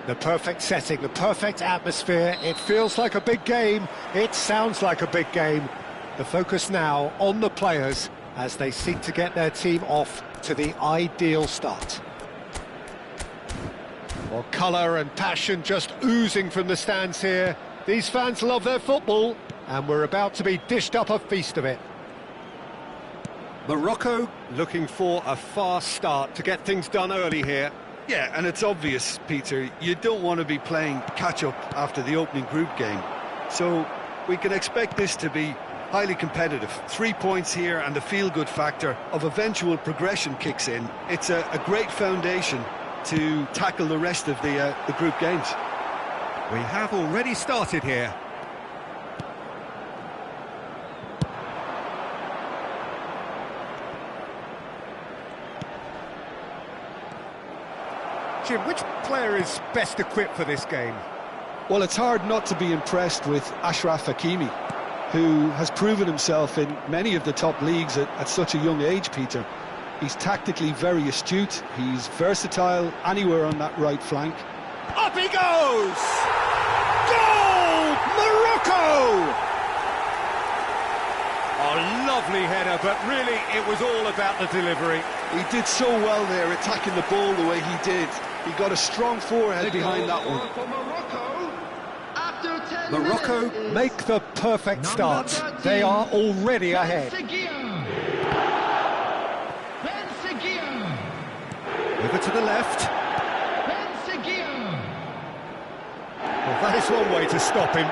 The perfect setting, the perfect atmosphere. It feels like a big game. It sounds like a big game. The focus now on the players as they seek to get their team off to the ideal start. Well, colour and passion just oozing from the stands here. These fans love their football, and we're about to be dished up a feast of it. Morocco looking for a fast start to get things done early here. Yeah, and it's obvious, Peter, you don't want to be playing catch-up after the opening group game. So we can expect this to be highly competitive. 3 points here and the feel-good factor of eventual progression kicks in. It's a great foundation to tackle the rest of the group games. We have already started here. Jim, which player is best equipped for this game? Well, it's hard not to be impressed with Achraf Hakimi. who has proven himself in many of the top leagues at such a young age, Peter. He's tactically very astute, he's versatile anywhere on that right flank. Up he goes! Goal! Morocco! A lovely header, but really it was all about the delivery. He did so well there, attacking the ball the way he did. He got a strong forehead behind that one. Morocco make the perfect start. They are already ahead. Over to the left. Well, that is one way to stop him.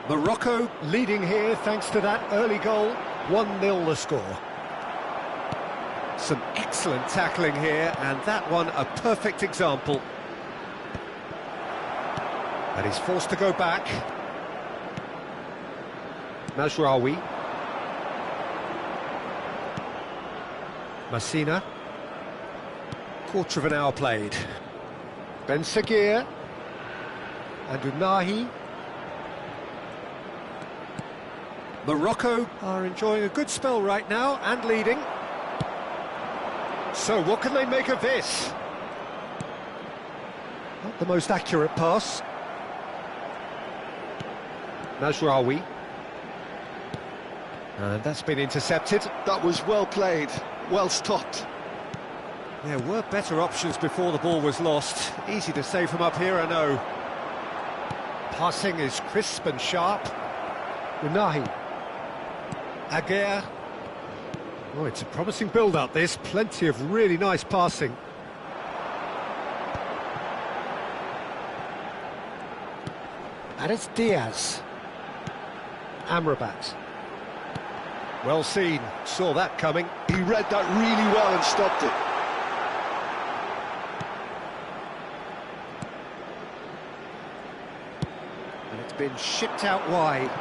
Morocco leading here thanks to that early goal. 1-0 the score. Some excellent tackling here, and that one a perfect example. And he's forced to go back. Mazraoui. Messina. Quarter of an hour played. Ben Seguir. And Unahi. Morocco are enjoying a good spell right now and leading. So what can they make of this? Not the most accurate pass. Mazraoui. And that's been intercepted. That was well played, well stopped. There were better options before the ball was lost. Easy to say from up here, I know. Passing is crisp and sharp. Unahi. Aguirre. Oh, it's a promising build-up, this. Plenty of really nice passing. And it's Diaz. Amrabat. Well seen, saw that coming. He read that really well and stopped it. And it's been shipped out wide.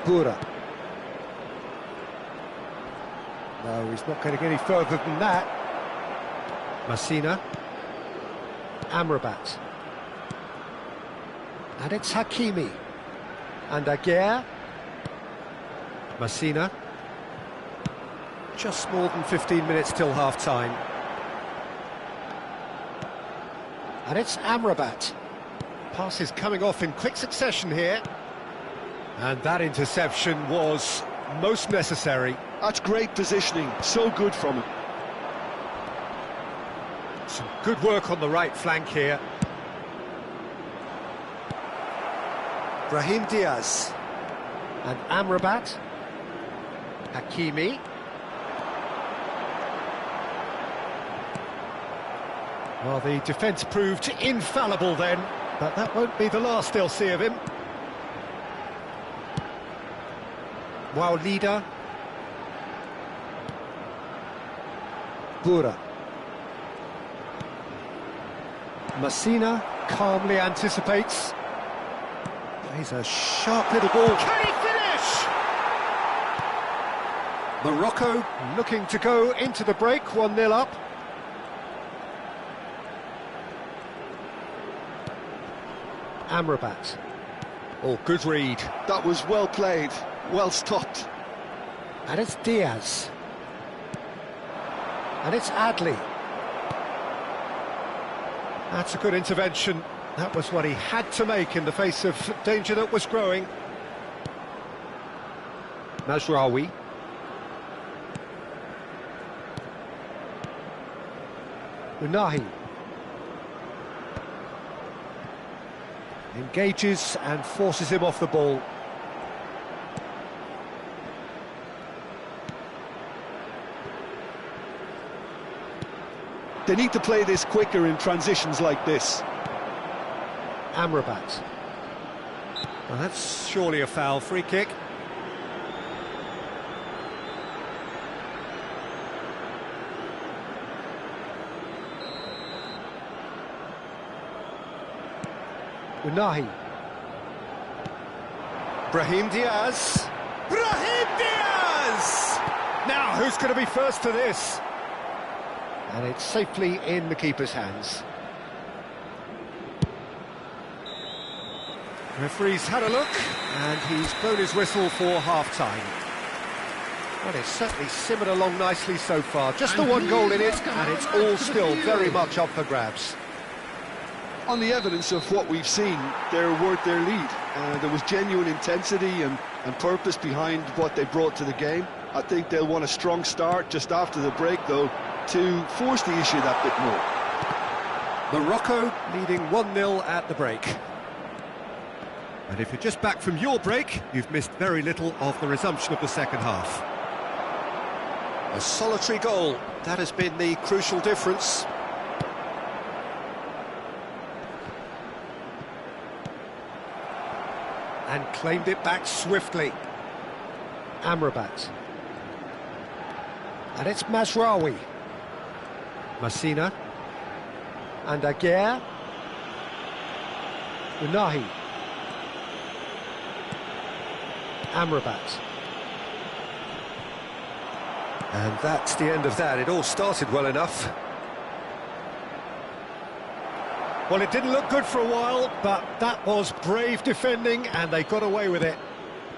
Bura. No, he's not going to get any further than that. Messina. Amrabat. And it's Hakimi. And Aguirre. Messina. Just more than 15 minutes till half-time. And it's Amrabat. Pass is coming off in quick succession here. And that interception was most necessary. That's great positioning, so good from him. Some good work on the right flank here. Brahim Diaz. And Amrabat. Hakimi. Well, the defence proved infallible then, but that won't be the last they'll see of him. Wow, leader. Bura. Messina calmly anticipates. Plays a sharp little ball. Can he finish? Morocco looking to go into the break, 1-0 up. Amrabat. Oh, good read. That was well played, well stopped. And it's Diaz. And it's Adli. That's a good intervention. That was what he had to make in the face of danger that was growing. Mazraoui. Unahi. Engages and forces him off the ball. They need to play this quicker in transitions like this. Amrabat. Well, that's surely a foul. Free kick. Unahi. Brahim Diaz. Brahim Diaz! Now, who's going to be first to this? And it's safely in the keeper's hands. Referee's had a look, and he's blown his whistle for half-time. Well, it's certainly simmered along nicely so far. Just the one goal in it, and it's all still very much up for grabs. On the evidence of what we've seen, they're worth their lead. There was genuine intensity and purpose behind what they brought to the game. I think they'll want a strong start just after the break, though, to force the issue that bit more. Morocco leading 1-0 at the break. And if you're just back from your break, you've missed very little of the resumption of the second half. A solitary goal, that has been the crucial difference. And claimed it back swiftly. Amrabat. And it's Mazraoui. Messina. And Aguirre. Unahi. Amrabat. And that's the end of that. It all started well enough. Well, it didn't look good for a while, but that was brave defending, and they got away with it.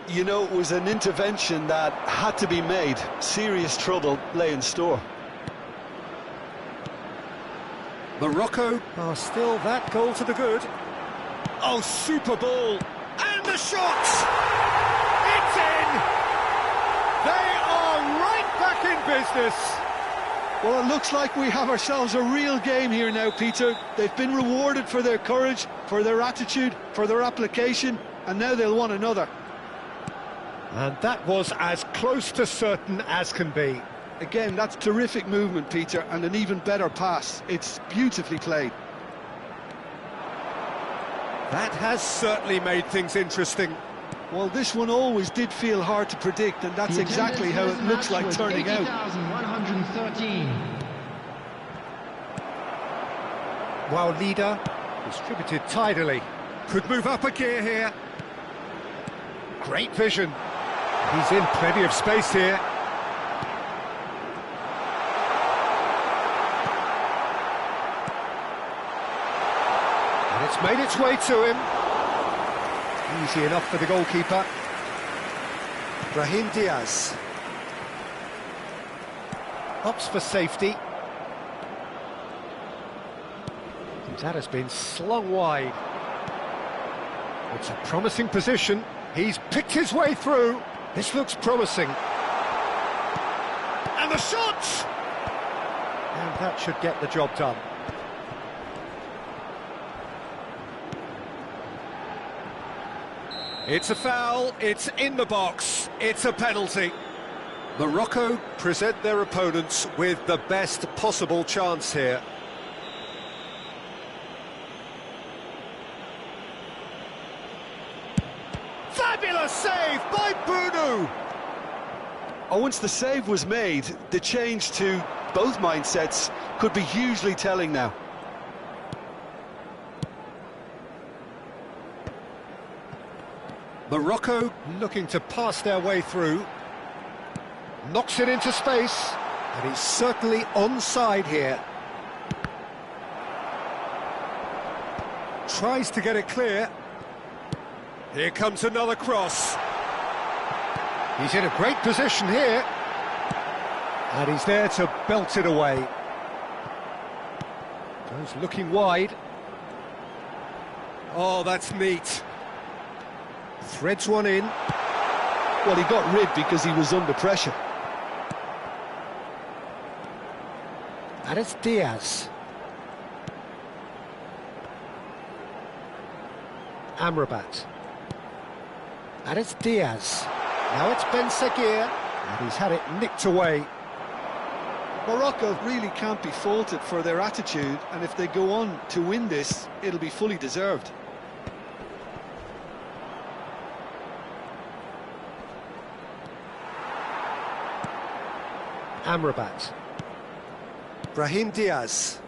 You know, it was an intervention that had to be made. Serious trouble lay in store. Morocco are still that goal to the good. Oh, super ball. And the shot! It's in! They are right back in business. Well, it looks like we have ourselves a real game here now, Peter. They've been rewarded for their courage, for their attitude, for their application, and now they'll want another. And that was as close to certain as can be. Again, that's terrific movement, Peter, and an even better pass. It's beautifully played. That has certainly made things interesting. Well, this one always did feel hard to predict, and that's exactly how it looks like turning out. 80,113. While leader distributed tidily. Could move up a gear here. Great vision. He's in plenty of space here. And it's made its way to him. Easy enough for the goalkeeper. Brahim Diaz. Opts for safety. That has been slung wide. It's a promising position. He's picked his way through. This looks promising. And the shot! And that should get the job done. It's a foul, it's in the box, it's a penalty. Morocco present their opponents with the best possible chance here. Fabulous save by Bounou! Oh, once the save was made, the change to both mindsets could be hugely telling now. Morocco looking to pass their way through. Knocks it into space, and he's certainly onside here. Tries to get it clear. Here comes another cross. He's in a great position here. And he's there to belt it away. Goes looking wide. Oh, that's neat. Threads one in. Well, he got rid because he was under pressure. And it's Diaz. Amrabat. And it's Diaz. Now it's Ben Seguir, and he's had it nicked away. Morocco really can't be faulted for their attitude, and if they go on to win this, it'll be fully deserved. Amrabat. Brahim Diaz.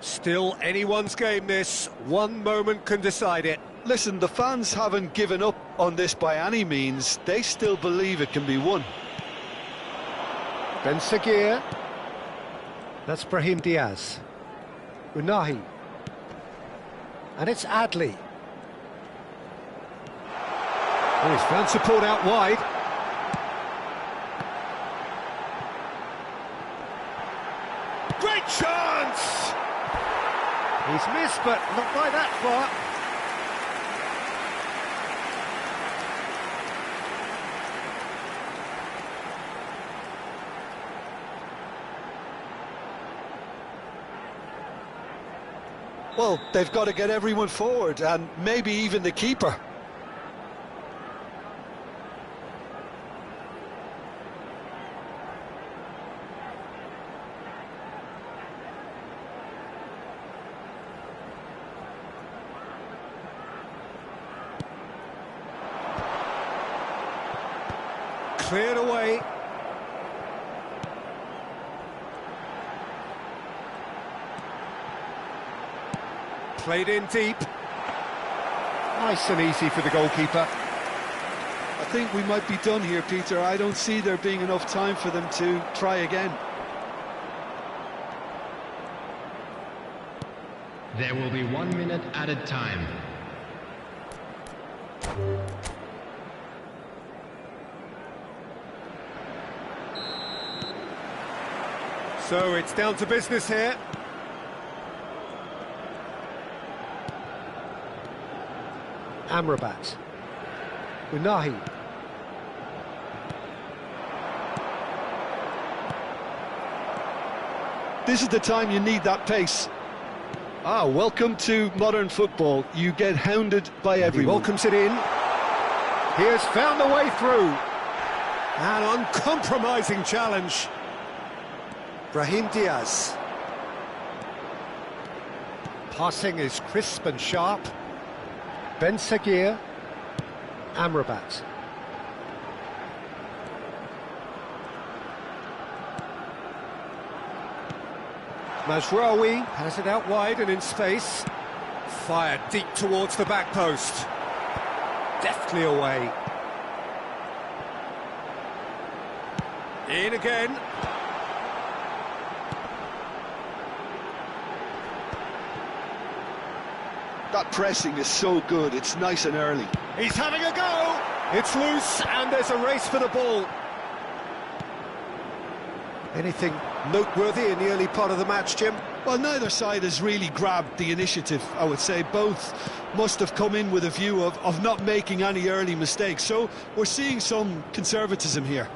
Still anyone's game this. One moment can decide it. Listen, the fans haven't given up on this by any means. They still believe it can be won. Ben Seguir. That's Brahim Diaz. Unahi. And it's Adli. Oh, he's found support out wide. Great chance! He's missed, but not by that far. Well, they've got to get everyone forward, and maybe even the keeper. Cleared away. Played in deep. Nice and easy for the goalkeeper. I think we might be done here, Peter. I don't see there being enough time for them to try again. There will be 1 minute added time. So it's down to business here. Amrabat. Unahi. This is the time you need that pace. Welcome to modern football. You get hounded by everyone. He welcomes it in. He has found the way through. An uncompromising challenge. Brahim Diaz. Passing is crisp and sharp. Ben Seguir. Amrabat. Mazraoui has it out wide and in space. Fired deep towards the back post. Deftly away. In again. That pressing is so good, it's nice and early. He's having a go! It's loose and there's a race for the ball. Anything noteworthy in the early part of the match, Jim? Well, neither side has really grabbed the initiative, I would say. Both must have come in with a view of not making any early mistakes. So we're seeing some conservatism here.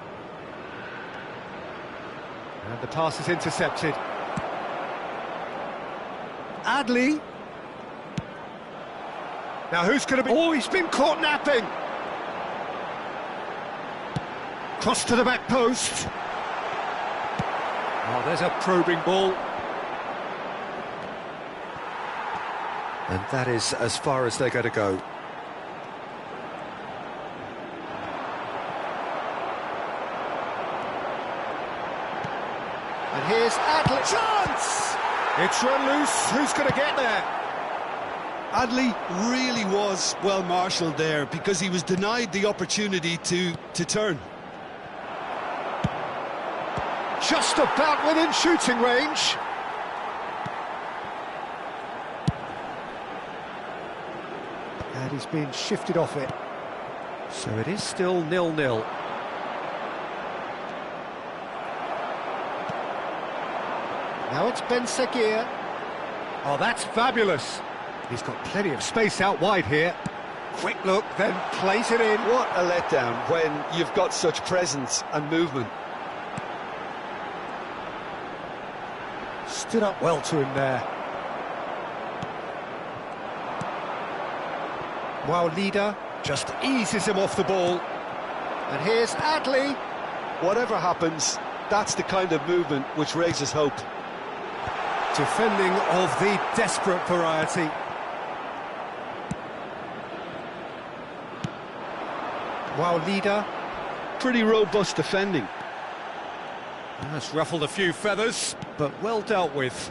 And the pass is intercepted. Adli. Now who's going to be... Oh, he's been caught napping! Cross to the back post. Oh, there's a probing ball. And that is as far as they're going to go. And here's Adli. Chance! It's run loose. Who's going to get there? Adli really was well marshalled there because he was denied the opportunity to turn. Just about within shooting range. And he's been shifted off it. So it is still 0-0. Now it's Ben Seguir. Oh, that's fabulous. He's got plenty of space out wide here. Quick look, then plays it in. What a letdown when you've got such presence and movement. Stood up well to him there. Wow, leader just eases him off the ball. And here's Adli. Whatever happens, that's the kind of movement which raises hope. Defending of the desperate variety. Wow, leader. Pretty robust defending. That's ruffled a few feathers, but well dealt with.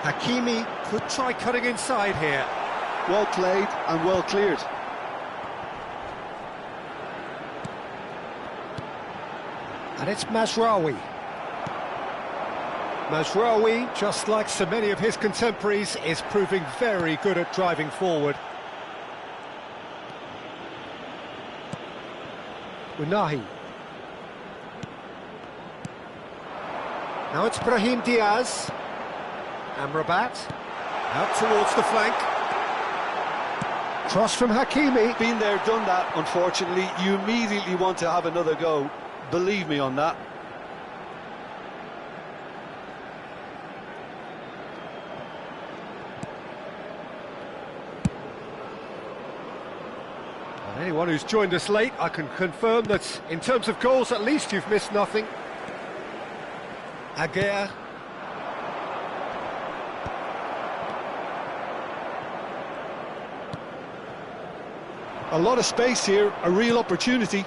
Hakimi could try cutting inside here. Well played and well cleared. And it's Mazraoui. Mazraoui, just like so many of his contemporaries, is proving very good at driving forward. Unahi. Now it's Brahim Diaz. Amrabat. Out towards the flank. Cross from Hakimi. Been there, done that, unfortunately. You immediately want to have another go. Believe me on that. And anyone who's joined us late, I can confirm that in terms of goals, at least you've missed nothing. Aguirre. A lot of space here, a real opportunity.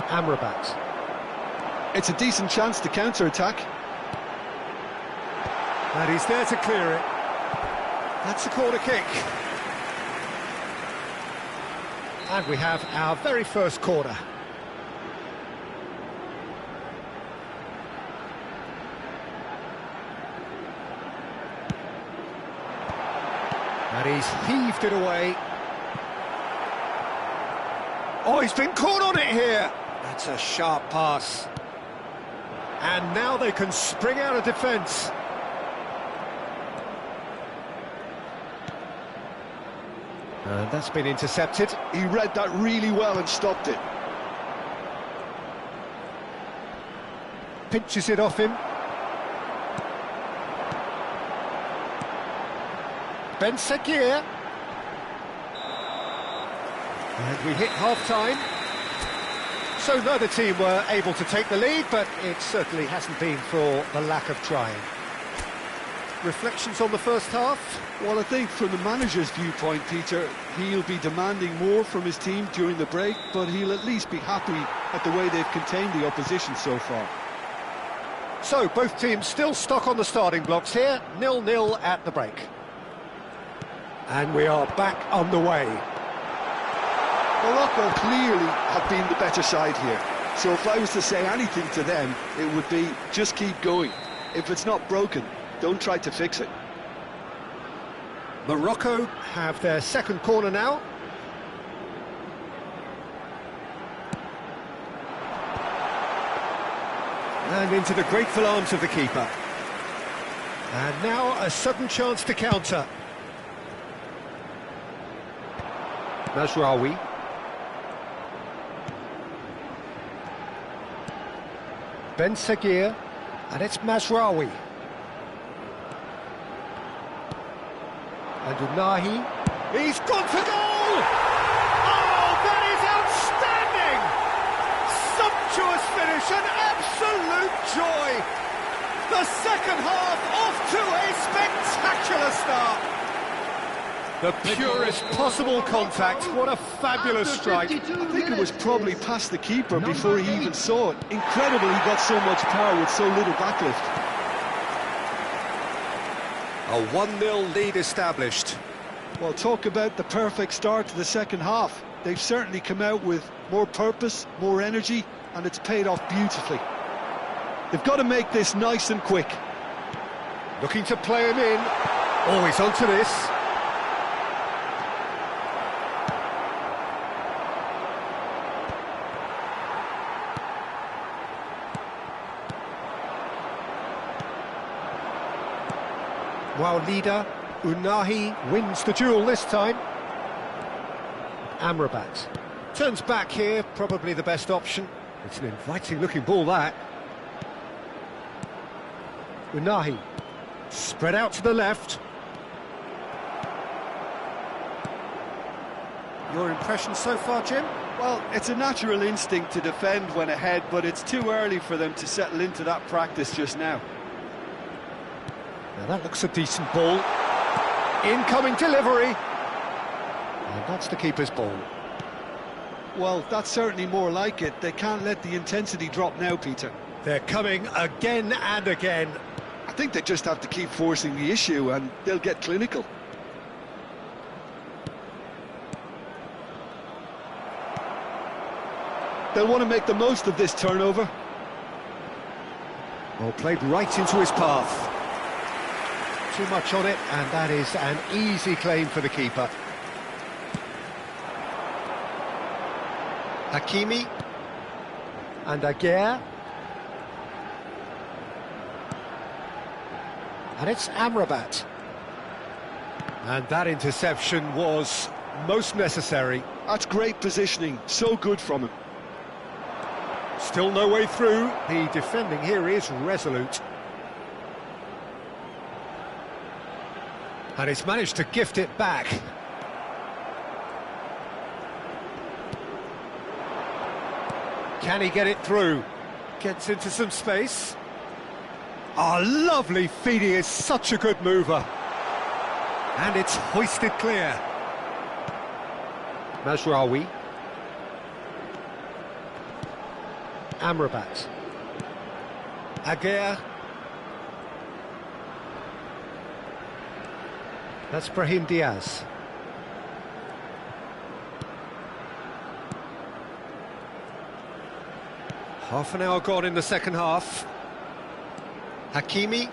Amrabat. It's a decent chance to counter-attack. And he's there to clear it. That's a corner kick. And we have our very first corner. And he's heaved it away. Oh, he's been caught on it here. That's a sharp pass. And now they can spring out of defence. And that's been intercepted. He read that really well and stopped it. Pinches it off him. Ben Seguir. And we hit half-time. So neither team were able to take the lead, but it certainly hasn't been for the lack of trying. Reflections on the first half? Well, I think from the manager's viewpoint, Peter, he'll be demanding more from his team during the break, but he'll at least be happy at the way they've contained the opposition so far. So, both teams still stuck on the starting blocks here, 0-0 at the break. And we are back underway. Morocco clearly have been the better side here, so if I was to say anything to them, it would be just keep going. If it's not broken, don't try to fix it. Morocco have their second corner now. And into the grateful arms of the keeper. And now a sudden chance to counter. Mazraoui. Ben Seguir, and it's Mazraoui. And Unahi, he's gone for goal! Oh, that is outstanding! Sumptuous finish, an absolute joy! The second half off to a spectacular start! The purest possible contact, what a fabulous strike. I think it was probably past the keeper before he even saw it. Incredible he got so much power with so little backlift. A 1-0 lead established. Well, talk about the perfect start to the second half. They've certainly come out with more purpose, more energy, and it's paid off beautifully. They've got to make this nice and quick. Looking to play him in. Oh, he's onto this. Wow, leader Unahi wins the duel this time. Amrabat turns back here, probably the best option. It's an inviting looking ball, that. Unahi spread out to the left. Your impression so far, Jim? Well, it's a natural instinct to defend when ahead, but it's too early for them to settle into that practice just now. Now that looks a decent ball. Incoming delivery. And that's the keeper's ball. Well, that's certainly more like it. They can't let the intensity drop now, Peter. They're coming again and again. I think they just have to keep forcing the issue and they'll get clinical. They'll want to make the most of this turnover. Well, played right into his path. Too much on it, and that is an easy claim for the keeper. Hakimi. And Aguirre. And it's Amrabat. And that interception was most necessary. That's great positioning, so good from him. Still no way through. The defending here is resolute. And he's managed to gift it back. Can he get it through? Gets into some space. Oh, lovely feed. He is such a good mover. And it's hoisted clear. Mazraoui. Amrabat. Aguirre. That's Brahim Diaz. Half an hour gone in the second half. Hakimi.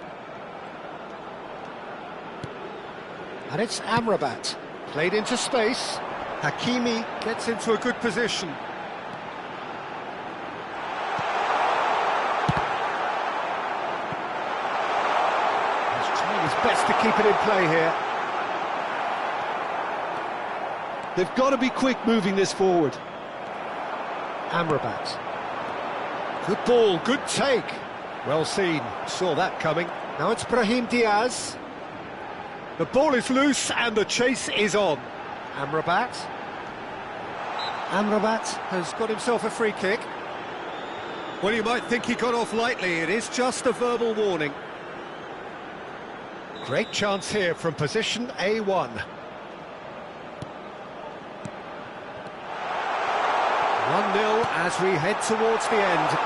And it's Amrabat. Played into space. Hakimi gets into a good position. He's trying his best to keep it in play here. They've got to be quick moving this forward. Amrabat. Good ball, good take. Well seen, saw that coming. Now it's Brahim Diaz. The ball is loose and the chase is on. Amrabat. Amrabat has got himself a free kick. Well, you might think he got off lightly. It is just a verbal warning. Great chance here from position A1. 1-0 as we head towards the end.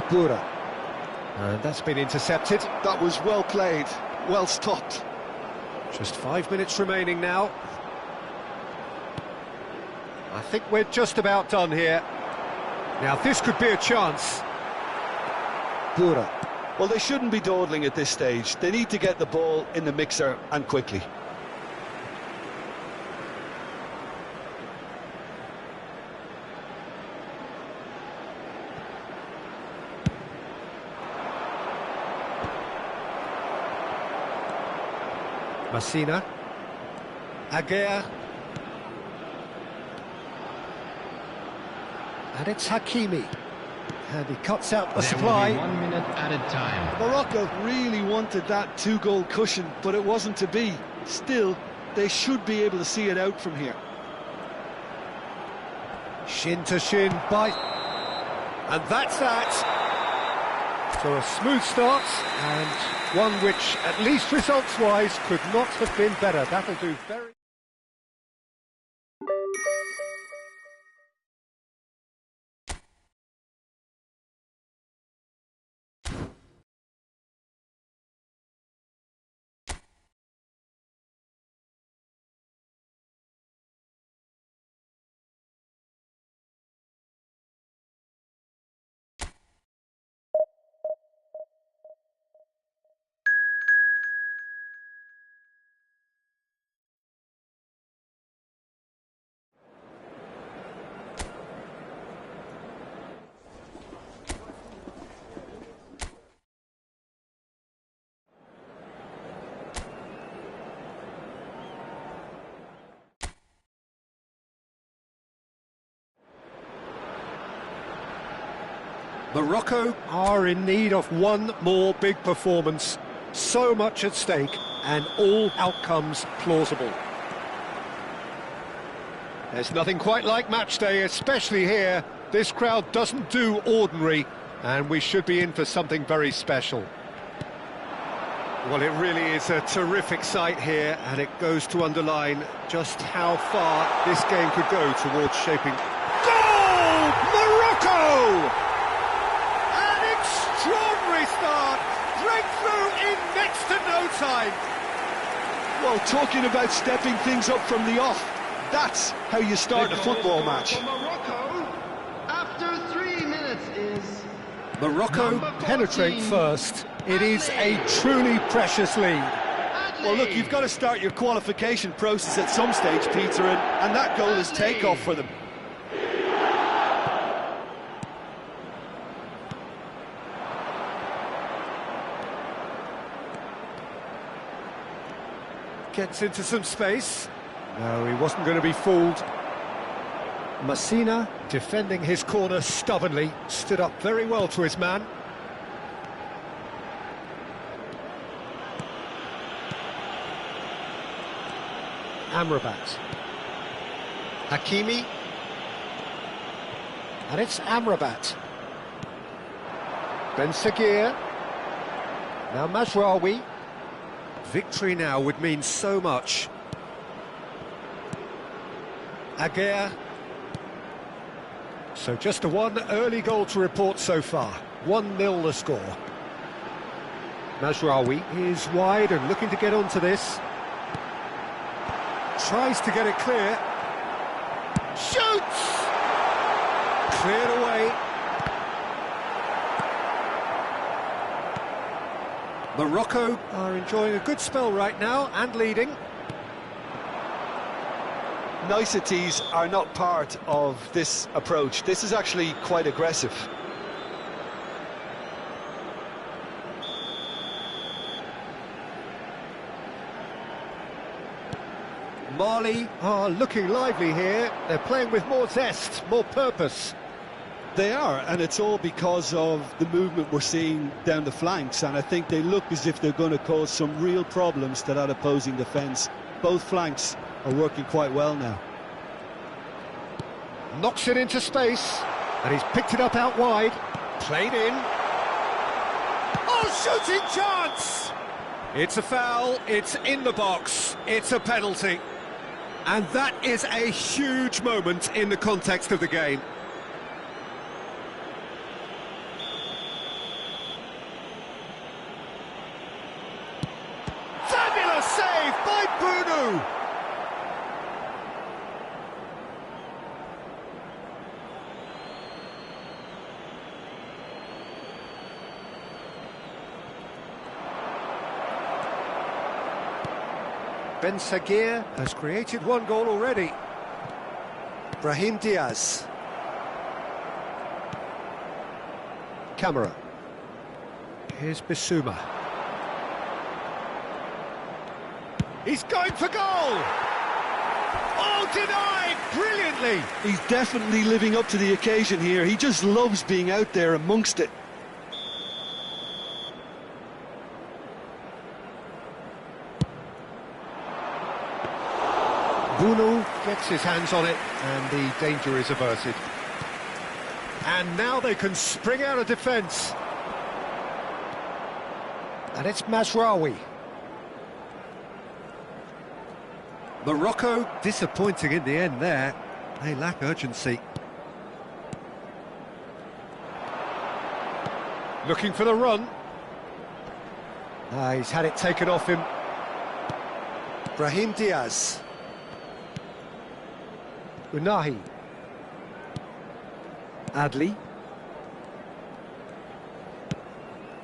Bura. And that's been intercepted. That was well played, well stopped. Just 5 minutes remaining now. I think we're just about done here. Now this could be a chance. Bura. Well, they shouldn't be dawdling at this stage. They need to get the ball in the mixer and quickly. Messina. Aguirre. And it's Hakimi. And he cuts out the supply. There will be 1 minute added time. Morocco really wanted that two-goal cushion, but it wasn't to be. Still, they should be able to see it out from here. Shin to shin, bite. And that's that. So a smooth start, and one which, at least results-wise, could not have been better. That'll do very... Morocco are in need of one more big performance. So much at stake and all outcomes plausible. There's nothing quite like match day, especially here. This crowd doesn't do ordinary, and we should be in for something very special. Well, it really is a terrific sight here, and it goes to underline just how far this game could go towards shaping... Goal! Morocco! Extraordinary start, breakthrough in next to no time. Well, talking about stepping things up from the off, that's how you start a football match. Morocco, after 3 minutes is... Morocco penetrate first. It is a truly precious lead. Well, look, you've got to start your qualification process at some stage, Peter, and that goal is take-off for them. Gets into some space. No, he wasn't going to be fooled. Messina, defending his corner stubbornly, stood up very well to his man. Amrabat. Hakimi. And it's Amrabat. Ben Seguir. Now Mazraoui. Victory now would mean so much. Aguirre. So just a one early goal to report so far. 1-0 the score. Mazraoui is wide and looking to get onto this. Tries to get it clear. Shoots! Cleared away. Morocco are enjoying a good spell right now and leading. Niceties are not part of this approach. This is actually quite aggressive. Mali are looking lively here. They're playing with more zest, more purpose. They are, and it's all because of the movement we're seeing down the flanks, and I think they look as if they're going to cause some real problems to that opposing defence. Both flanks are working quite well now. Knocks it into space, and he's picked it up out wide. Played in. Oh, shooting chance! It's a foul, it's in the box, it's a penalty. And that is a huge moment in the context of the game. Fabulous save by Bunu! Ben Seguir has created one goal already. Brahim Diaz. Camera. Here's Bissouma. He's going for goal! Oh, denied! Brilliantly! He's definitely living up to the occasion here. He just loves being out there amongst it. Bunu gets his hands on it, and the danger is averted. And now they can spring out of defence. And it's Mazraoui. Morocco disappointing in the end there. They lack urgency. Looking for the run. He's had it taken off him. Brahim Diaz. Unahi. Adli.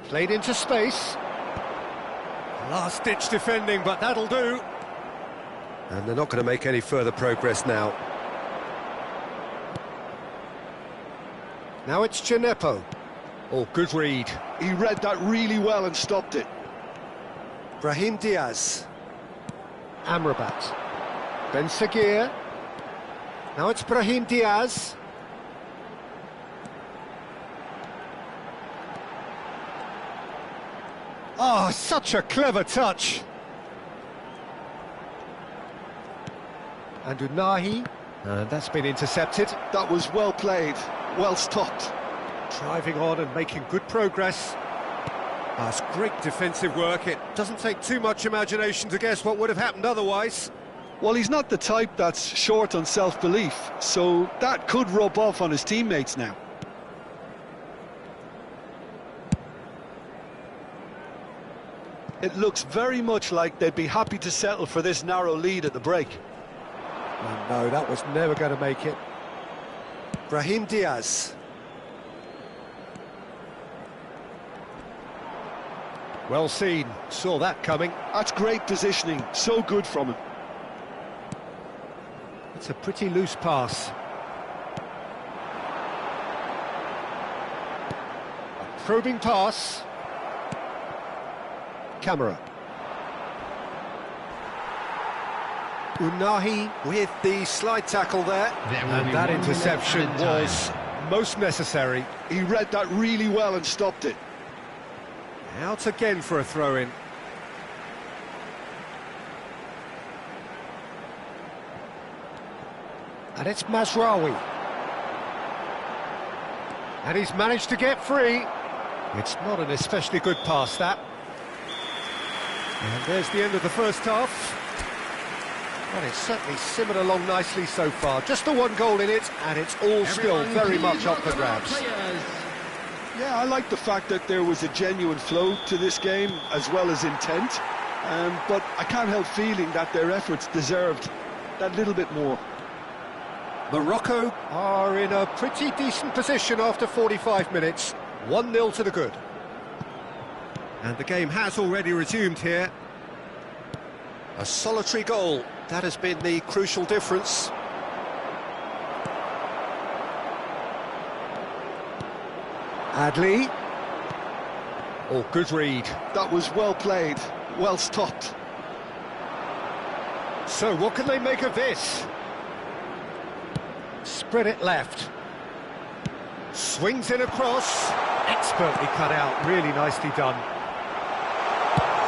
Played into space. Last-ditch defending, but that'll do. And they're not going to make any further progress now. Now it's Gineppo. Oh, good read. He read that really well and stopped it. Brahim Diaz. Amrabat. Ben Seguir. Now it's Brahim Diaz. Oh, such a clever touch. And Unahi. And that's been intercepted. That was well played, well stopped. Driving on and making good progress. That's great defensive work. It doesn't take too much imagination to guess what would have happened otherwise. Well, he's not the type that's short on self-belief, so that could rub off on his teammates now. It looks very much like they'd be happy to settle for this narrow lead at the break. Oh, no, that was never going to make it. Brahim Diaz. Well seen, saw that coming. That's great positioning, so good from him. It's a pretty loose pass. A probing pass. Camera. Unahi with the slide tackle there. And that interception was most necessary. He read that really well and stopped it. Out again for a throw-in. And it's Mazraoui. And he's managed to get free. It's not an especially good pass, that. And there's the end of the first half. Well, it's certainly simmered along nicely so far. Just the one goal in it, and it's all still very much up for grabs. Yeah, I like the fact that there was a genuine flow to this game, as well as intent. But I can't help feeling that their efforts deserved that little bit more. Morocco are in a pretty decent position after 45 minutes. 1-0 to the good. And the game has already resumed here. A solitary goal. That has been the crucial difference. Adli. Oh, good read. That was well played, well stopped. So, what can they make of this? Spread it left. Swings it across. Expertly cut out, really nicely done.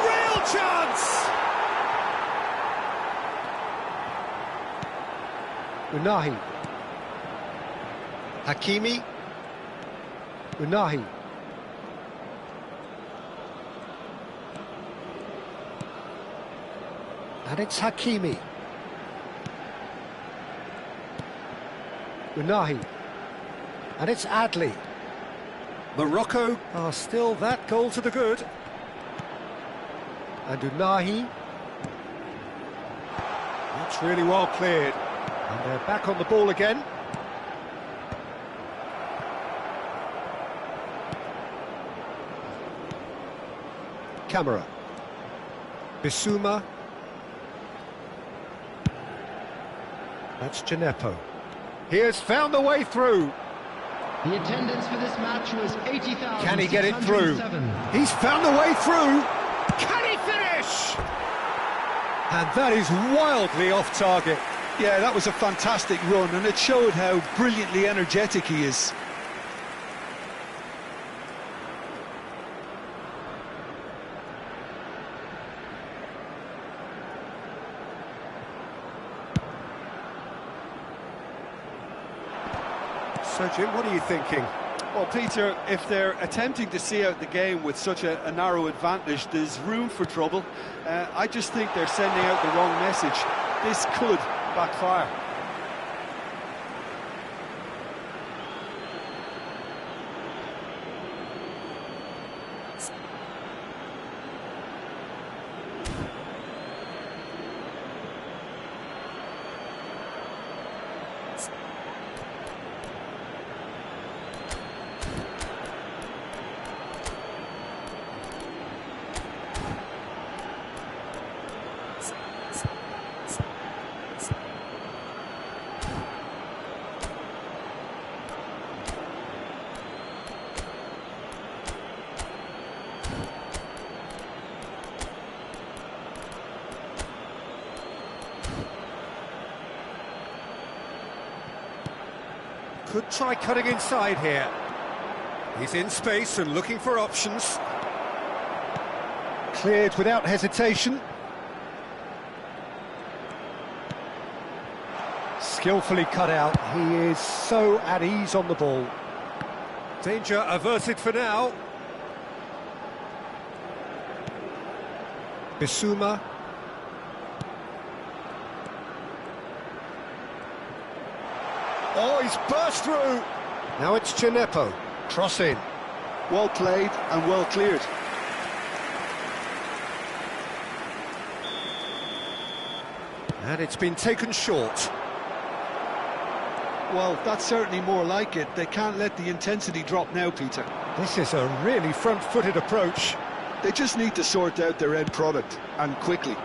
Real chance! Unahi. Hakimi. Unahi. And it's Hakimi. Unahi. And it's Adli. Morocco are still that goal to the good. And Unahi. That's really well cleared. And they're back on the ball again. Camera. Bissouma. That's Gineppo. He has found the way through. The attendance for this match was 80,000. Can he get it through? He's found the way through. Can he finish? And that is wildly off target. Yeah, that was a fantastic run, and it showed how brilliantly energetic he is. So, Jim, what are you thinking? Well, Peter, if they're attempting to see out the game with such a narrow advantage, there's room for trouble. I just think they're sending out the wrong message. This could backfire. Could try cutting inside here. He's in space and looking for options. Cleared without hesitation. Skillfully cut out. He is so at ease on the ball. Danger averted for now. Bissouma. Oh, he's burst through. Now it's Gineppo. Cross in. Well played and well cleared. And it's been taken short. Well, that's certainly more like it. They can't let the intensity drop now, Peter. This is a really front-footed approach. They just need to sort out their end product, and quickly.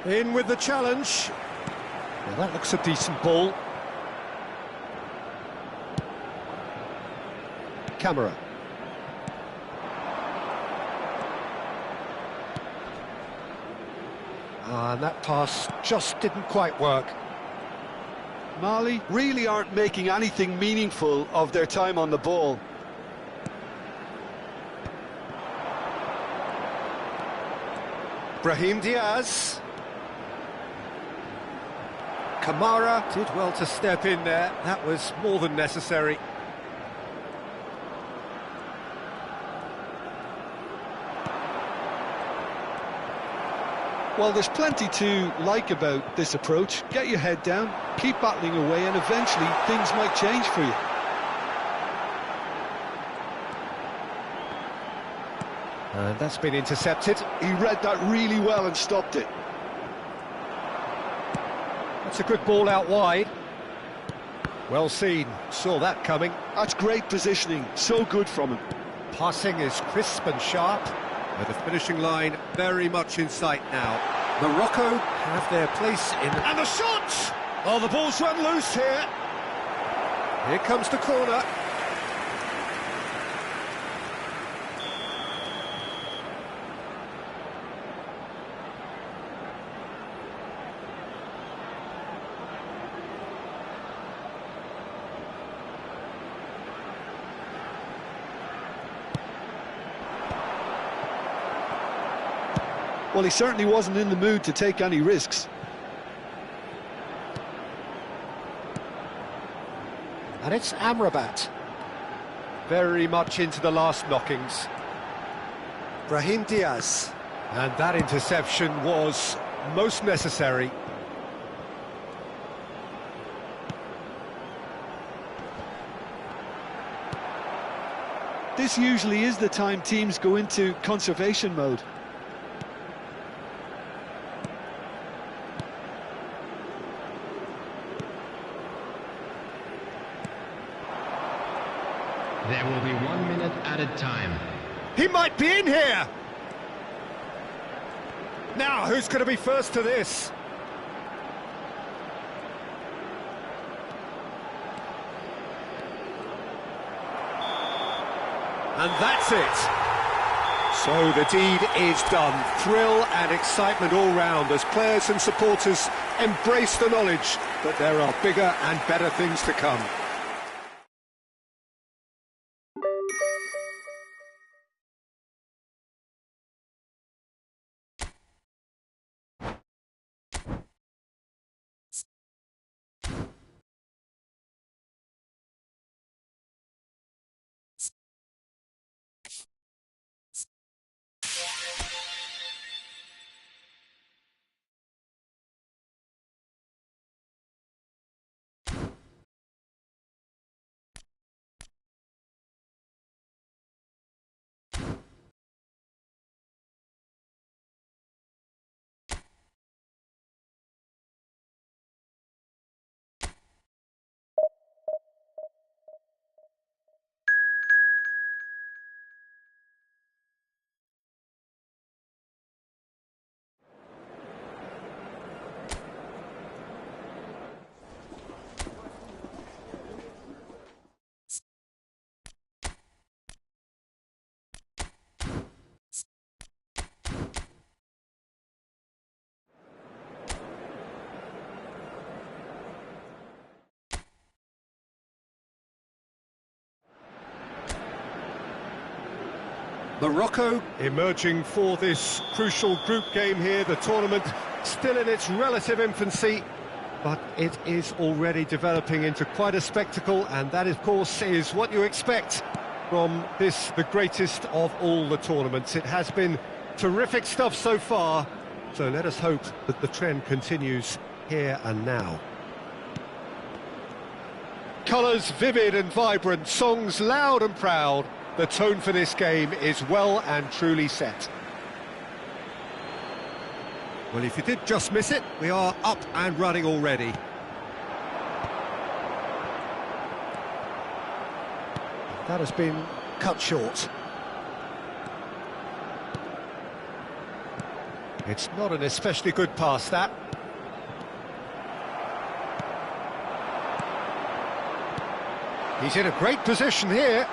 In with the challenge. Well, that looks a decent ball. Camera. And that pass just didn't quite work. Mali really aren't making anything meaningful of their time on the ball. Brahim Diaz. Kamara did well to step in there. That was more than necessary. Well, there's plenty to like about this approach. Get your head down, keep battling away, and eventually things might change for you. And that's been intercepted. He read that really well and stopped it. That's a good ball out wide. Well seen, saw that coming. That's great positioning, so good from him. Passing is crisp and sharp, with the finishing line very much in sight now. Morocco have their place in... And the shot! Oh, the ball's run loose here. Here comes the corner. Well, he certainly wasn't in the mood to take any risks. And it's Amrabat. Very much into the last knockings. Brahim Diaz. And that interception was most necessary. This usually is the time teams go into conservation mode. There will be 1 minute added time. He might be in here! Now, who's going to be first to this? And that's it. So the deed is done. Thrill and excitement all round as players and supporters embrace the knowledge that there are bigger and better things to come. Morocco emerging for this crucial group game here. The tournament still in its relative infancy, but it is already developing into quite a spectacle, and that, of course, is what you expect from this, the greatest of all the tournaments. It has been terrific stuff so far, so let us hope that the trend continues here and now. Colours vivid and vibrant, songs loud and proud. The tone for this game is well and truly set. Well, if you did just miss it, we are up and running already. That has been cut short. It's not an especially good pass, that. He's in a great position here.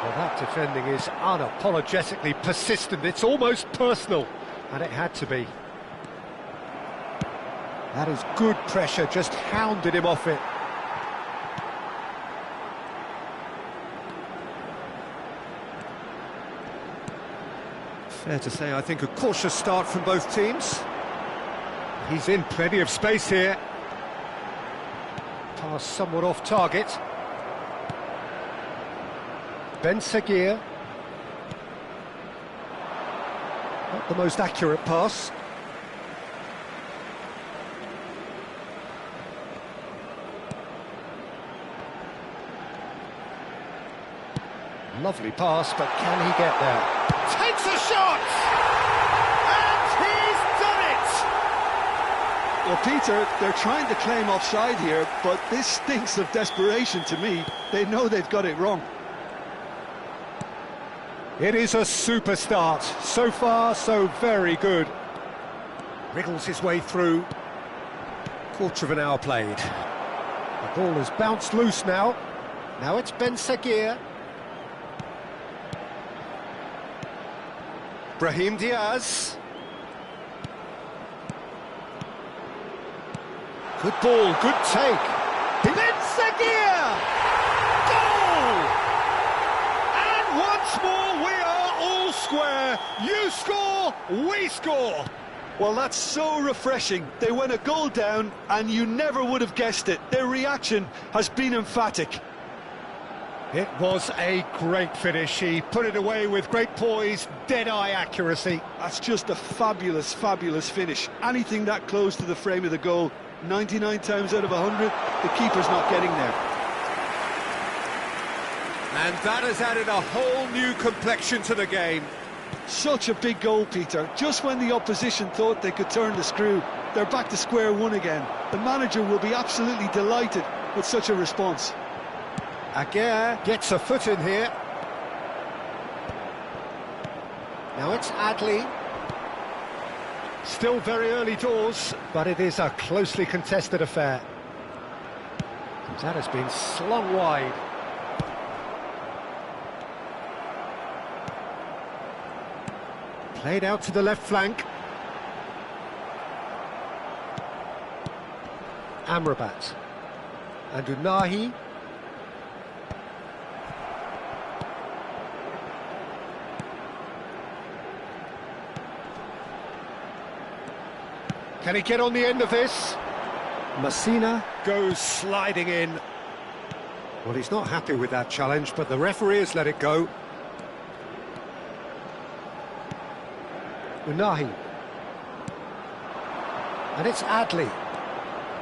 Well, that defending is unapologetically persistent. It's almost personal, and it had to be. That is good pressure, just hounded him off it. Fair to say, I think, a cautious start from both teams. He's in plenty of space here. Pass somewhat off target. Ben Seguir. Not the most accurate pass. Lovely pass, but can he get there? Takes a shot! And he's done it! Well, Peter, they're trying to claim offside here, but this stinks of desperation to me. They know they've got it wrong. It is a super start. So far, so very good. Wriggles his way through. Quarter of an hour played. The ball has bounced loose now. Now it's Ben Seguir. Brahim Diaz. Good ball, good take. Ben Seguir! Goal! And once more we are all square. You score, we score. Well, that's so refreshing. They went a goal down, and you never would have guessed it. Their reaction has been emphatic. It was a great finish. He put it away with great poise, dead-eye accuracy. That's just a fabulous, fabulous finish. Anything that close to the frame of the goal, 99 times out of 100, the keeper's not getting there. And that has added a whole new complexion to the game. Such a big goal, Peter. Just when the opposition thought they could turn the screw, they're back to square one again. The manager will be absolutely delighted with such a response. Aguirre gets a foot in here. Now it's Adli. Still very early doors, but it is a closely contested affair. That has been slung wide. Played out to the left flank. Amrabat. And Unahi. Can he get on the end of this? Messina goes sliding in. Well, he's not happy with that challenge, but the referee has let it go. Unahi. And it's Adli.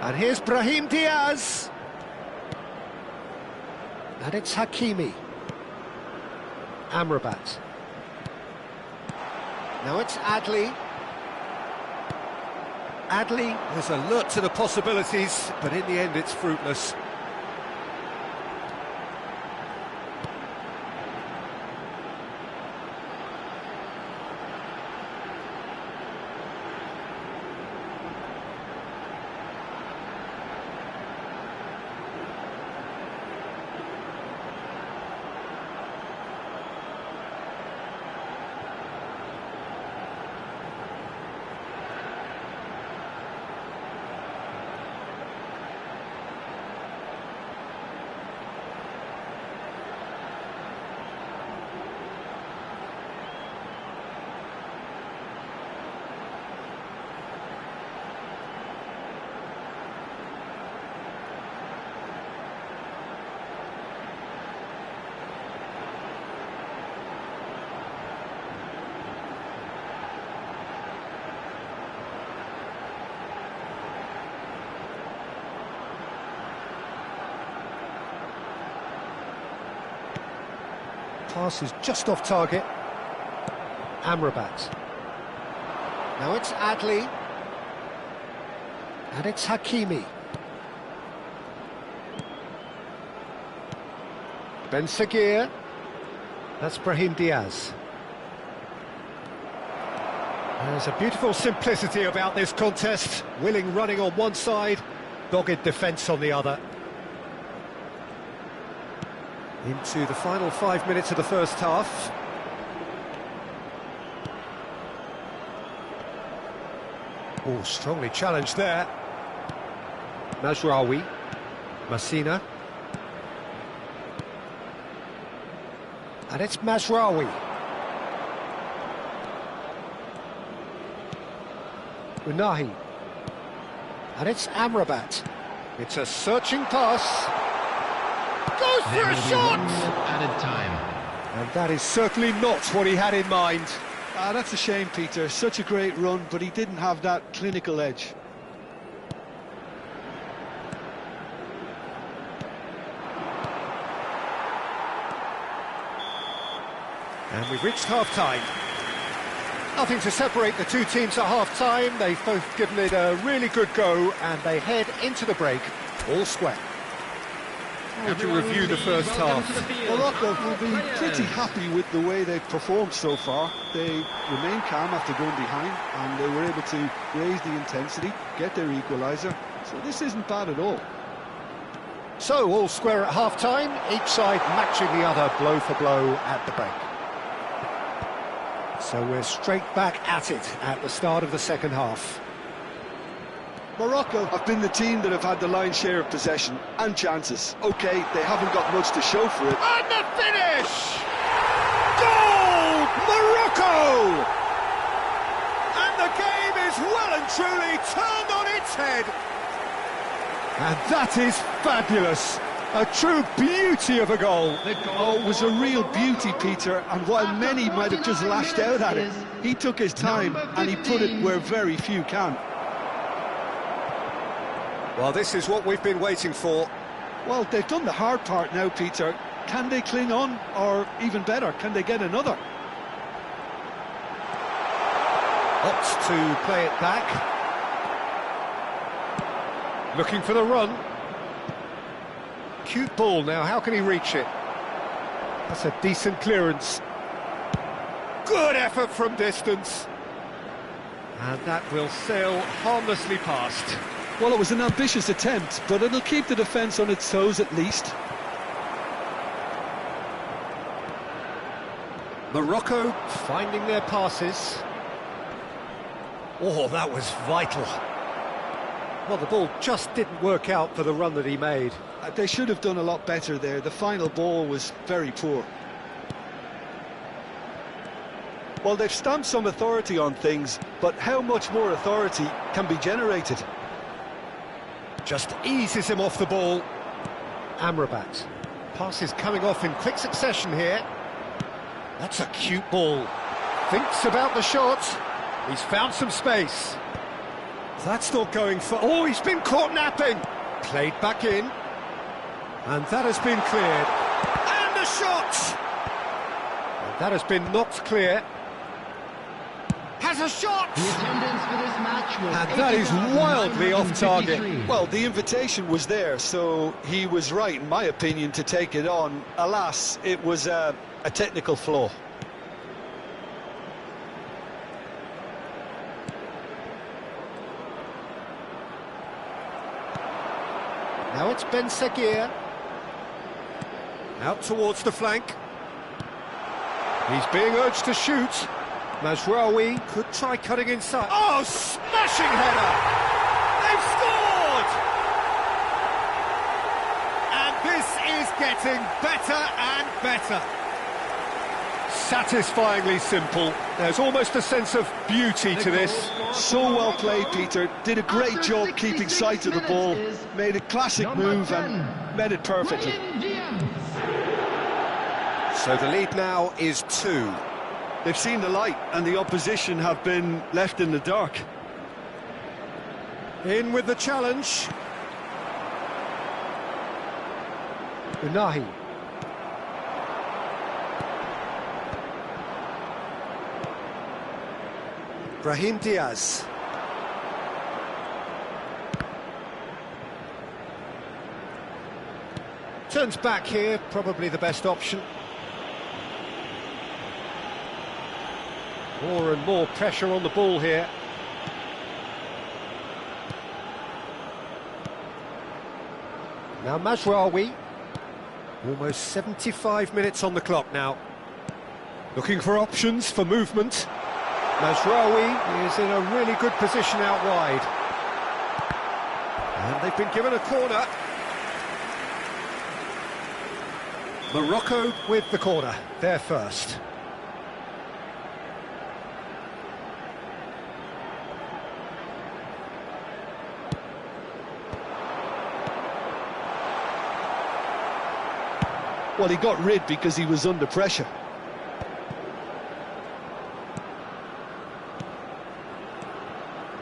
And here's Brahim Diaz. And it's Hakimi. Amrabat. Now it's Adli. Adli is alert to the possibilities, but in the end it's fruitless. Pass is just off target. Amrabat. Now it's Adli. And it's Hakimi. Ben Seguir. That's Brahim Diaz. There's a beautiful simplicity about this contest. Willing running on one side, dogged defence on the other. Into the final 5 minutes of the first half. Oh, strongly challenged there. Mazraoui. Messina. And it's Mazraoui. Unahi. And it's Amrabat. It's a searching pass. Goes for a shot! Added time. And that is certainly not what he had in mind. That's a shame, Peter. Such a great run, but he didn't have that clinical edge. And we've reached half-time. Nothing to separate the two teams at half-time. They've both given it a really good go, and they head into the break all square. How would you review the first half? Morocco will be pretty happy with the way they've performed so far. They remained calm after going behind, and they were able to raise the intensity, get their equaliser. So this isn't bad at all. So, all square at half-time, each side matching the other blow for blow at the break. So we're straight back at it at the start of the second half. Morocco have been the team that have had the lion's share of possession and chances. OK, they haven't got much to show for it. And the finish! Goal! Morocco! And the game is well and truly turned on its head. And that is fabulous. A true beauty of a goal. Oh, it was a real beauty, Peter, and while many might have just lashed out at it, he took his time and he put it where very few can. Well, this is what we've been waiting for. Well, they've done the hard part now, Peter. Can they cling on, or even better, can they get another? Opts to play it back. Looking for the run. Cute ball now, how can he reach it? That's a decent clearance. Good effort from distance. And that will sail harmlessly past. Well, it was an ambitious attempt, but it'll keep the defence on its toes at least. Morocco finding their passes. Oh, that was vital. Well, the ball just didn't work out for the run that he made. They should have done a lot better there. The final ball was very poor. Well, they've stamped some authority on things, but how much more authority can be generated? Just eases him off the ball. Amrabat. Passes coming off in quick succession here. That's a cute ball. Thinks about the shot. He's found some space. That's not going for... Oh, he's been caught napping. Played back in. And that has been cleared. And the shot! And that has been knocked clear. Has a shot! The attendance for this match was And that is wildly off target. Well, the invitation was there, so he was right, in my opinion, to take it on. Alas, it was a technical flaw. Now it's Ben Seguir. Out towards the flank. He's being urged to shoot. Mazraoui could try cutting inside. Oh, smashing header! They've scored! And this is getting better and better. Satisfyingly simple. There's almost a sense of beauty to this. So well played, Peter. Did a great job keeping sight of the ball. Made a classic move and met it perfectly. So the lead now is 2. They've seen the light and the opposition have been left in the dark. In with the challenge. Unahi. Brahim Diaz. Turns back here, probably the best option. More and more pressure on the ball here. Now Mazraoui. Almost 75 minutes on the clock now. Looking for options for movement. Mazraoui is in a really good position out wide. And they've been given a corner. Morocco with the corner, they're first. Well, he got rid because he was under pressure.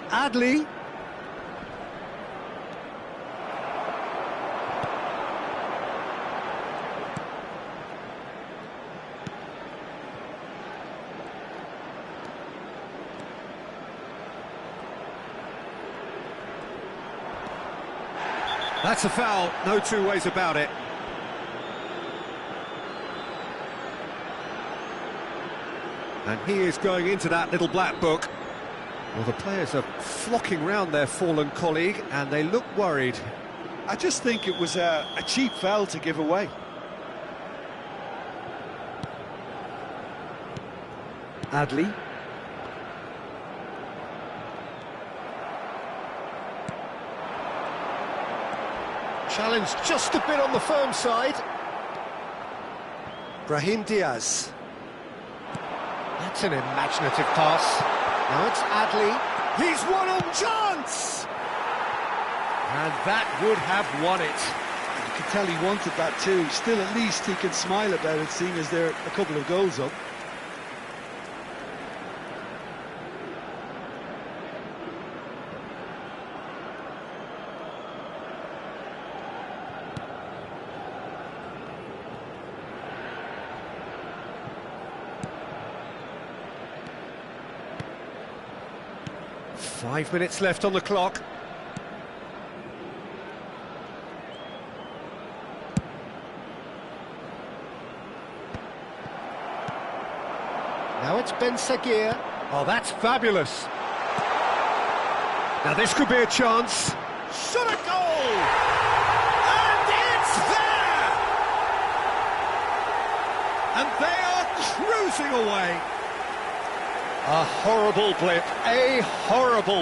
Adli. That's a foul, no two ways about it. And he is going into that little black book. Well, the players are flocking round their fallen colleague, and they look worried. I just think it was a cheap foul to give away. Adli. Challenge just a bit on the firm side. Brahim Diaz. That's an imaginative pass. Now it's Adli. He's one on chance! And that would have won it. You can tell he wanted that too. Still, at least he can smile about it, seeing as they're a couple of goals up. Five minutes left on the clock. Now it's Ben Sagir. Oh, that's fabulous. Now this could be a chance. Shot a goal! And it's there! And they are cruising away. A horrible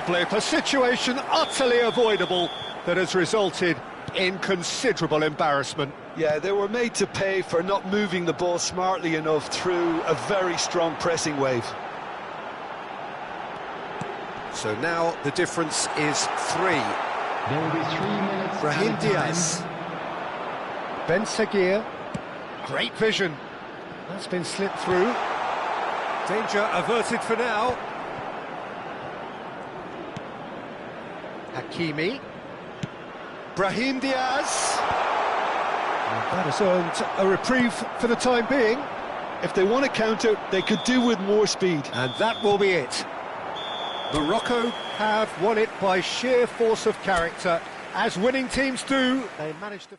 blip, a situation utterly avoidable that has resulted in considerable embarrassment. Yeah, they were made to pay for not moving the ball smartly enough through a very strong pressing wave. So now the difference is 3. There will be 3 minutes. Brahim added time. Diaz. Ben Sagir. Great vision. That's been slipped through. Danger averted for now. Hakimi. Brahim Diaz. And that has earned a reprieve for the time being. If they want to counter, they could do with more speed. And that will be it. Morocco have won it by sheer force of character. As winning teams do, they managed to...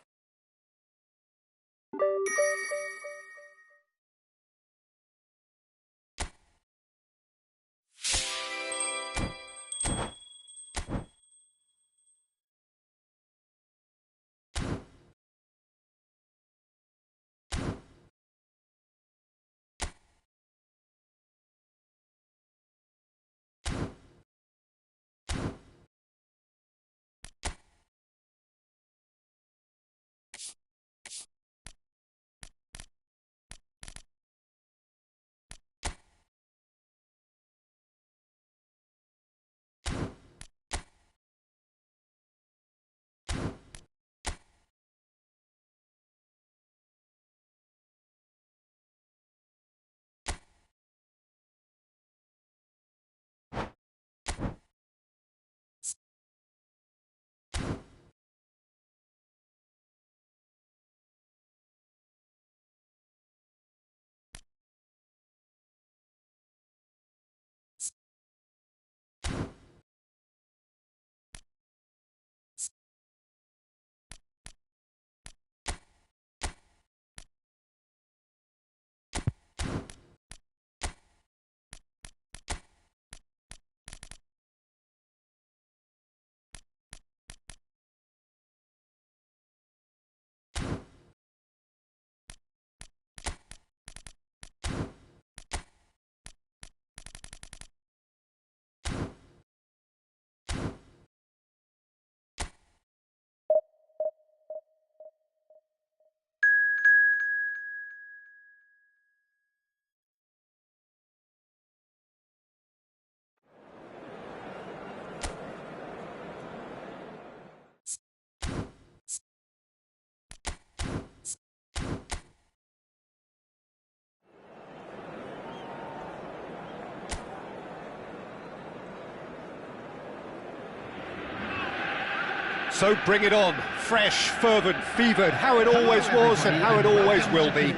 So bring it on, fresh, fervent, fevered, how it always was and how it always will be.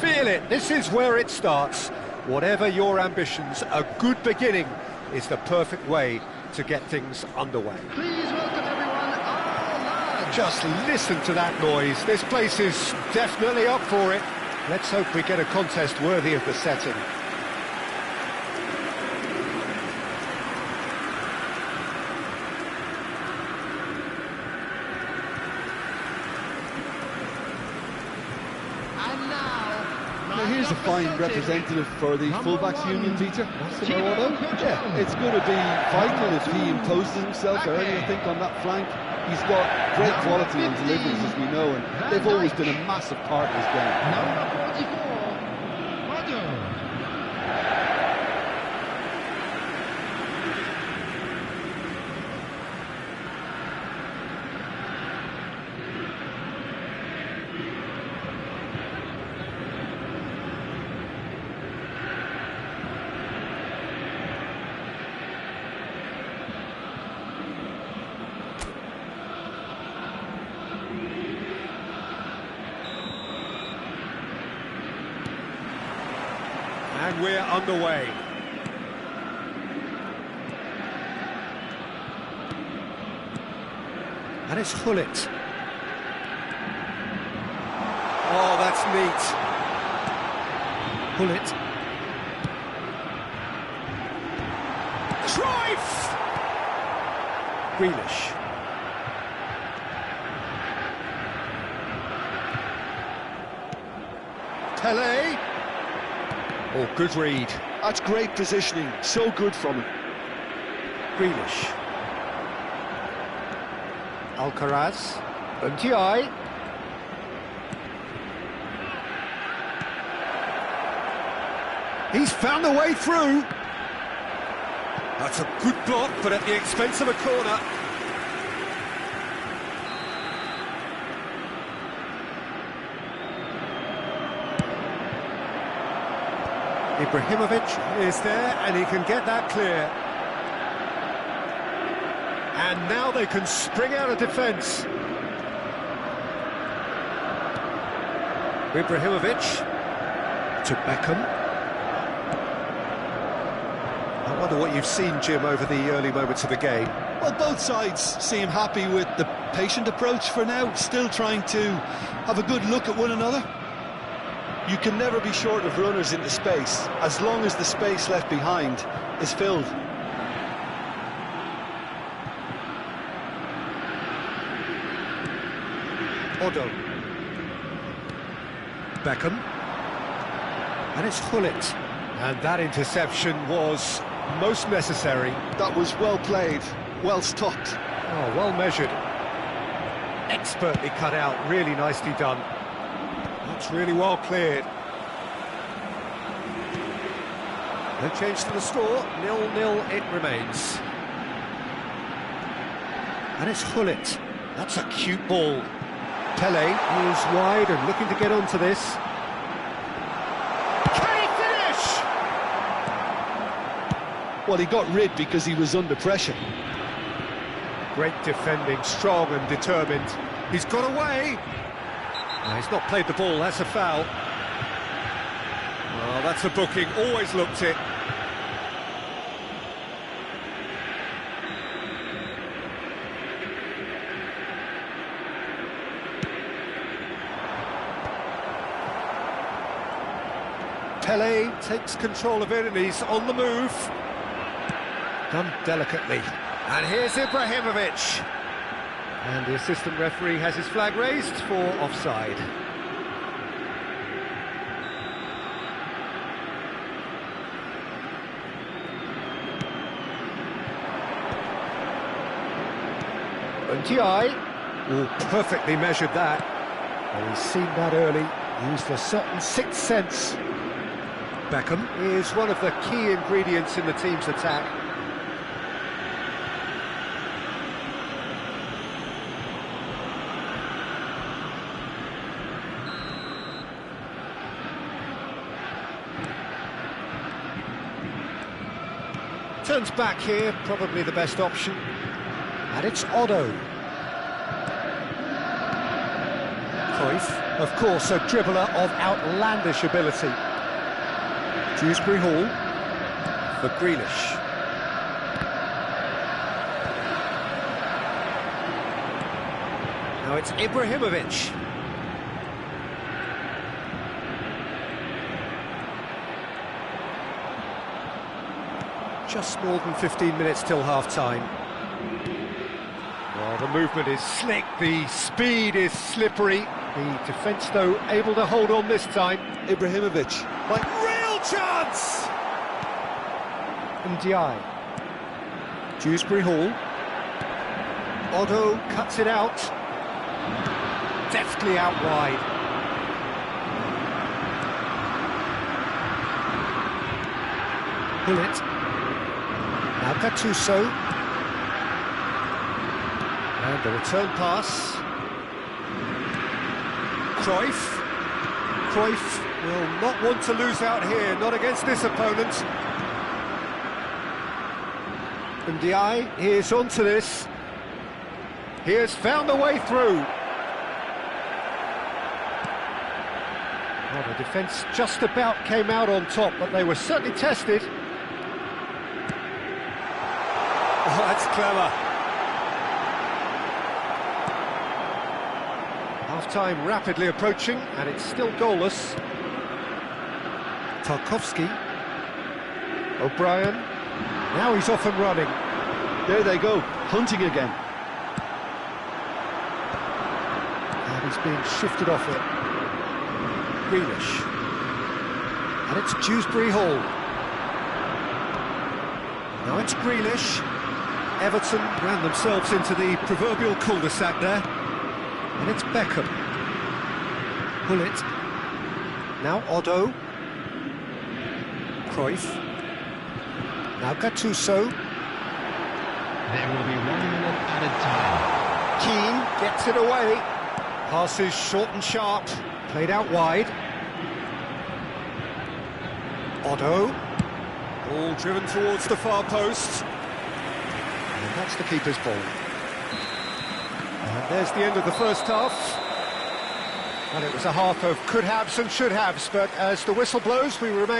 Feel it, this is where it starts. Whatever your ambitions, a good beginning is the perfect way to get things underway. Please welcome everyone, all lads. Just listen to that noise, this place is definitely up for it. Let's hope we get a contest worthy of the setting. And now Here's a fine representative for the fullbacks union, Peter. Yeah, it's going to be vital if he imposes himself early, I think, on that flank. He's got great quality in deliveries, as we know, and they've always been a massive part of his game. Number 44, Roger. And we're underway. And it's Hullet. Oh, that's neat. Hullet. Cruyff! Grealish. Pele. Oh, good read. That's great positioning, so good from him. Grealish. Alcaraz. Unti. He's found a way through. That's a good block, but at the expense of a corner. Ibrahimovic is there, and he can get that clear. And now they can spring out of defence. Ibrahimovic to Beckham. I wonder what you've seen, Jim, over the early moments of the game. Well, both sides seem happy with the patient approach for now, still trying to have a good look at one another. You can never be short of runners into space, as long as the space left behind is filled. Odo. Beckham. And it's Hullet. And that interception was most necessary. That was well played, well stopped. Oh, well measured. Expertly cut out, really nicely done. That's really well cleared. No change to the score, 0-0 it remains. And it's Hullet. That's a cute ball. Pele is wide and looking to get onto this. Can he finish? Well, he got rid because he was under pressure. Great defending, strong and determined. He's got away. No, he's not played the ball, that's a foul. Well, that's a booking, always looked it. Pele takes control of it and he's on the move. Done delicately. And here's Ibrahimovic. And the assistant referee has his flag raised for offside. Unti. Oh, perfectly measured that. Well, he's seen that early, used a certain sixth sense. Beckham is one of the key ingredients in the team's attack. Turns back here, probably the best option. And it's Odo. Cruyff, of course, a dribbler of outlandish ability. Dewsbury Hall for Grealish. Now it's Ibrahimovic. Just more than 15 minutes till half-time. Well, the movement is slick, the speed is slippery. The defence, though, able to hold on this time. Ibrahimovic. Like real chance! Ndiaye. Dewsbury Hall. Otto cuts it out. Deftly out wide. Bullet. Now Gattuso. And the return pass. Cruyff. Cruyff will not want to lose out here, not against this opponent. Ndiaye, he is onto this. He has found a way through. Well, the defence just about came out on top, but they were certainly tested. Oh, that's clever. Half-time rapidly approaching, and it's still goalless. Tarkowski. O'Brien. Now he's off and running. There they go, hunting again. And he's being shifted off it. Grealish. And it's Dewsbury Hall. Now it's Grealish. Everton ran themselves into the proverbial cul-de-sac there. And it's Beckham. Bullet. Now Otto. Cruyff. Now Gattuso. There will be 1 minute added time. Keane gets it away. Passes short and sharp. Played out wide. Otto. Ball driven towards the far post. And that's the keeper's ball. And there's the end of the first half. And it was a half of could-haves and should-haves, but as the whistle blows, we remain